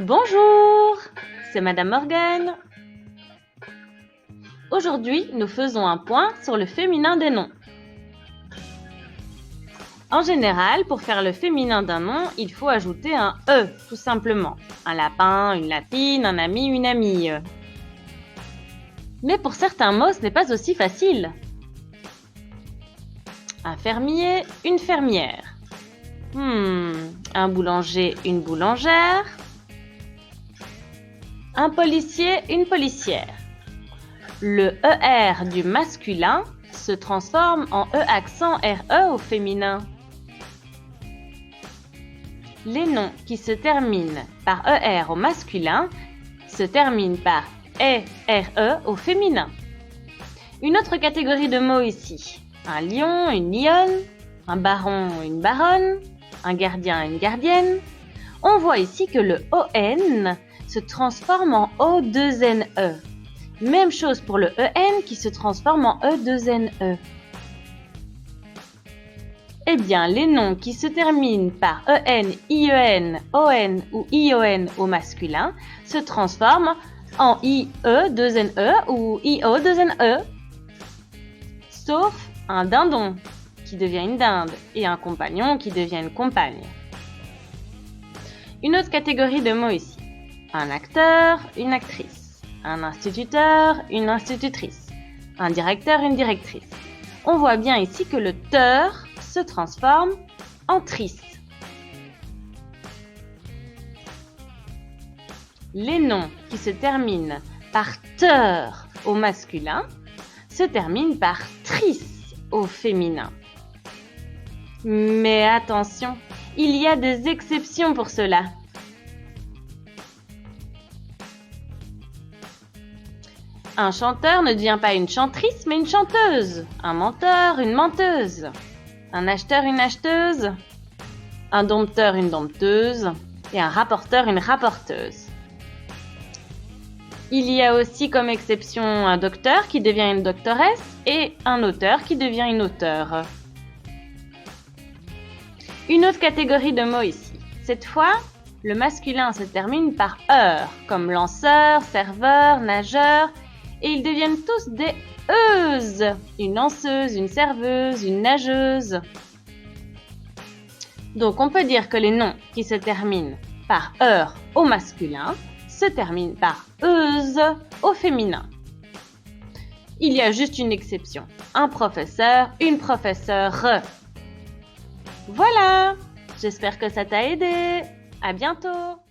Bonjour, c'est Madame Morgane. Aujourd'hui, nous faisons un point sur le féminin des noms. En général, pour faire le féminin d'un nom, il faut ajouter un « e », tout simplement. Un lapin, une lapine, un ami, une amie. Mais pour certains mots, ce n'est pas aussi facile. Un fermier, une fermière. Un boulanger, une boulangère. Un policier, une policière. Le ER du masculin se transforme en E accent RE au féminin. Les noms qui se terminent par ER au masculin se terminent par ERE au féminin. Une autre catégorie de mots ici. Un lion, une lionne, un baron, une baronne, un gardien, une gardienne. On voit ici que le ON se transforme en O2NE. Même chose pour le EN qui se transforme en E2NE. Eh bien, les noms qui se terminent par EN, IEN, ON ou ION au masculin se transforment en IE2NE ou IO2NE. Sauf un dindon qui devient une dinde et un compagnon qui devient une compagne. Une autre catégorie de mots ici. Un acteur, une actrice. Un instituteur, une institutrice. Un directeur, une directrice. On voit bien ici que le teur se transforme en trice. Les noms qui se terminent par teur au masculin se terminent par trice au féminin. Mais attention, il y a des exceptions pour cela. Un chanteur ne devient pas une chantrice, mais une chanteuse. Un menteur, une menteuse. Un acheteur, une acheteuse. Un dompteur, une dompteuse. Et un rapporteur, une rapporteuse. Il y a aussi comme exception un docteur qui devient une doctoresse et un auteur qui devient une auteure. Une autre catégorie de mots ici. Cette fois, le masculin se termine par « eur », comme lanceur, serveur, nageur, et ils deviennent tous des « euses », une lanceuse, une serveuse, une nageuse. Donc on peut dire que les noms qui se terminent par « heure » au masculin se terminent par « euse » au féminin. Il y a juste une exception, un professeur, une professeure. Voilà, j'espère que ça t'a aidé. À bientôt.